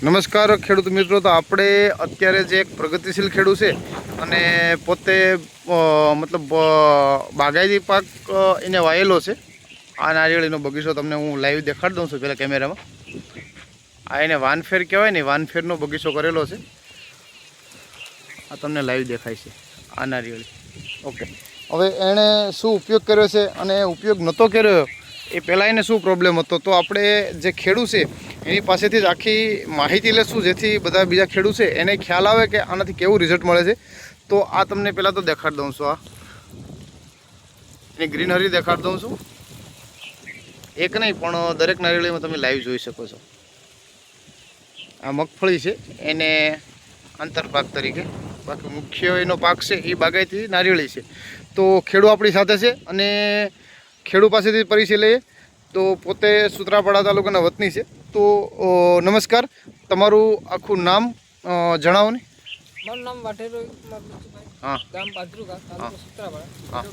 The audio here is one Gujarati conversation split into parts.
નમસ્કાર ખેડૂત મિત્રો, તો આપણે અત્યારે જે એક પ્રગતિશીલ ખેડૂત છે અને પોતે મતલબ બાગાયતી પાક એને વાયેલો છે. આ નારિયેળીનો બગીચો તમને હું લાઈવ દેખાડી દઉં છું પહેલાં કેમેરામાં. આ એને વાનફેર કહેવાય ને, વાનફેરનો બગીચો કરેલો છે. આ તમને લાઈવ દેખાય છે આ નારિયેળી. ઓકે, હવે એણે શું ઉપયોગ કર્યો છે અને ઉપયોગ નહોતો કર્યો એ પહેલાં એને શું પ્રોબ્લેમ હતો, તો આપણે જે ખેડૂત છે એની પાસેથી જ આખી માહિતી લેશું, જેથી બધા બીજા ખેડૂત છે એને ખ્યાલ આવે કે આનાથી કેવું રિઝલ્ટ મળે છે. તો આ તમને પહેલાં તો દેખાડી દઉં છું. આ એની ગ્રીનરી દેખાડી દઉં છું. એક નહીં પણ દરેક નારિયેળીમાં તમે લાઈવ જોઈ શકો છો. આ મગફળી છે, એને આંતરપાક તરીકે, બાકી મુખ્ય એનો પાક છે એ બાગાયતી નારિયેળી છે. તો ખેડૂત આપણી સાથે છે અને ખેડૂત પાસેથી પરિચય લઈએ. તો પોતે સુત્રાપાડા તાલુકાના વતની છે. તો નમસ્કાર, તમારું આખું નામ જણાવો ને. મારું નામ વાઢેરો. હા, ગામ પાદરુકા, તાલુકો સુત્રાપાડા. હા,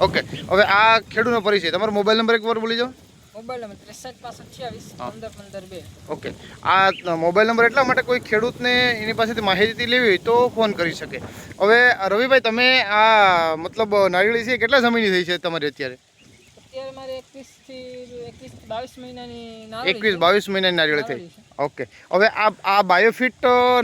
ઓકે. હવે આ ખેડૂતનો પરિચય, તમારો મોબાઈલ નંબર એકવાર બોલી જાઓ. Mobile number 63 okay. આ મોબાઈલ નંબર એટલા માટે કોઈ ખેડૂતને એની પાસેથી માહિતી લેવી હોય તો ફોન કરી શકે. હવે રવિભાઈ, તમે આ મતલબ નારિયેળી છે કેટલા સમયની થઈ છે તમારી અત્યારે? અત્યારે મારે 21-22 મહિનાની 21-22 મહિનાની નારિયેળી થઈ. ઓકે. હવે આ બાયોફિટ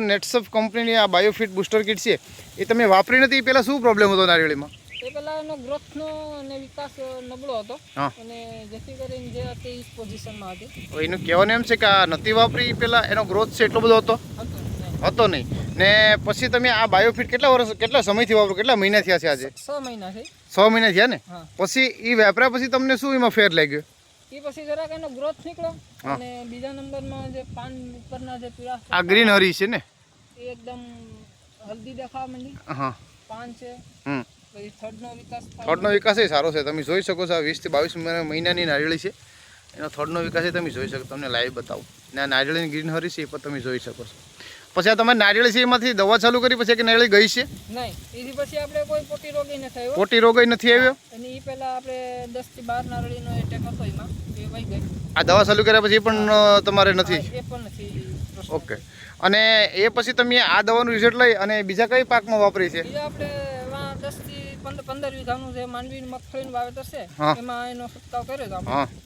નેટસફ કંપનીની આ બાયોફિટ બુસ્ટર કિટ છે એ તમે વાપરી નથી, પહેલાં શું પ્રોબ્લેમ હતો નારિયેળીમાં? એ પહેલાં એનો ગ્રોથનો અને વિકાસ નબળો હતો અને જેથી કરીને જે હતી એ પોઝિશનમાં હતી. એનું કહેવાનું એમ છે કે આ નથી વાપરી પહેલાં એનો ગ્રોથ છે એટલો બધો હતો નહીં. ને પછી તમે આ બાયોફિટ કેટલા સમયથી વાપરો, કેટલા મહિના થયા છે આજે? 6 મહિના થઈ. 6 મહિના થયા ને? પછી એ વાપર્યા પછી તમને શું એમાં ફેર લાગ્યો? એ પછી જરાક એનો ગ્રોથ નીકળ્યો અને બીજા નંબરમાં જે પાન ઉપરના જે પીળા આ ગ્રીન હરી છે ને, એ એકદમ હલ્દી દેખાવા માંડી. હા, પાન છે. થડનો વિકાસ એ સારો છે. તમે જોઈ શકો છો. આ 20 થી 22 મહિનાની નારિયેળી છે, એનો થડનો વિકાસ એ તમે જોઈ શકો. તમને લાઈવ બતાવું ને આ નારિયેળીની ગ્રીન હરી છે એ પણ તમે જોઈ શકો છો. પછી આ તમારી નારિયેળી છે એમાંથી દવા ચાલુ કરી પછી કે નારિયેળી ગઈ છે? નહીં, એથી પછી આપણે કોઈ પોટી રોગ નથી આવ્યો. પોટી રોગ નથી આવ્યો અને એ પહેલા આપણે 10 થી 12 નારિયેળીનો એટેક હતો, એમાં એ વહી ગઈ. આ દવા ચાલુ કર્યા પછી પણ તમારે નથી? એ પણ નથી. ઓકે. અને એ પછી તમે આ દવાનું રિઝલ્ટ લઈ અને બીજા કઈ પાકમાં વાપરી છે? બીજા આપણે 10 થી 15 વીઘાનું જે માંડવીનું મગફળીનું વાવેતર છે એમાં એનો છંટકાવ કર્યો હતો આપણે.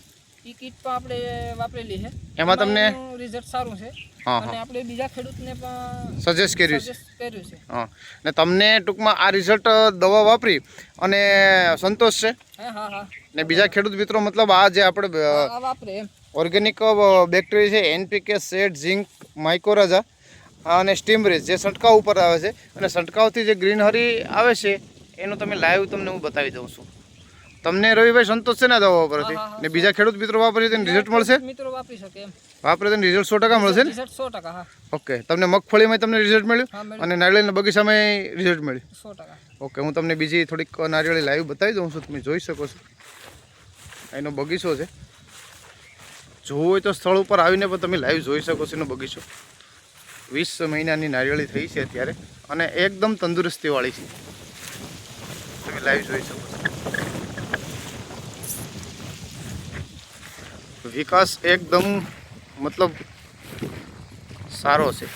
એ કીટ પણ આપણે વાપરેલી છે. એમાં તમને રિઝલ્ટ સારું છે અને આપણે બીજા ખેડૂતને પણ સજેસ્ટ કર્યું છે. હા, ને તમને ટૂંકમાં આ રિઝલ્ટ દવા વાપરી અને સંતોષ છે? હા. ને બીજા ખેડૂત મિત્રો મતલબ આ જે આપણે વાપરે ઓર્ગેનિક બેક્ટેરિયા છે, NPK, સેટ, ઝીંક, માઇકોરાઝા અને સ્ટીમરીઝ જે છંટકાવ ઉપર આવે છે, અને છંટકાવથી જે ગ્રીનહરી આવે છે એનું તમે લાઈવ તમને હું બતાવી દઉં છું. તમને રવિભાઈ સંતોષ છે ને દવા વાપરવાથી? ને બીજા ખેડૂત મિત્રો વાપરે તેને રિઝલ્ટ મળશે? મિત્રો વાપરી શકે એમ વાપરે તેને રિઝલ્ટ 100% મળશે ને? 100%. હા. ઓકે. તમને મગફળીમાં તમને રિઝલ્ટ મળ્યું અને નારિયેળીના બગીચામાં રિઝલ્ટ મળ્યું? 100%. ઓકે. હું તમને બીજી થોડીક નારિયેળી લાઈવ બતાવી દઉં છું, તમે જોઈ શકો છો. એનો બગીચો છે. જોવું હોય તો સ્થળ ઉપર આવીને પણ તમે લાઈવ જોઈ શકો છો એનો બગીચો. 20 મહિનાની નારિયેળી થઈ છે અત્યારે અને એકદમ તંદુરસ્તીવાળી છે. તમે લાઈવ જોઈ શકો છો. વિકાસ એકદમ મતલબ સારો છે.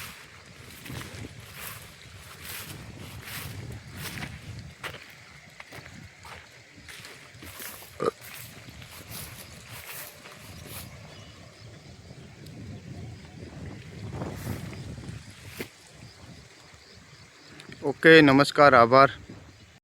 ઓકે, નમસ્કાર, આભાર.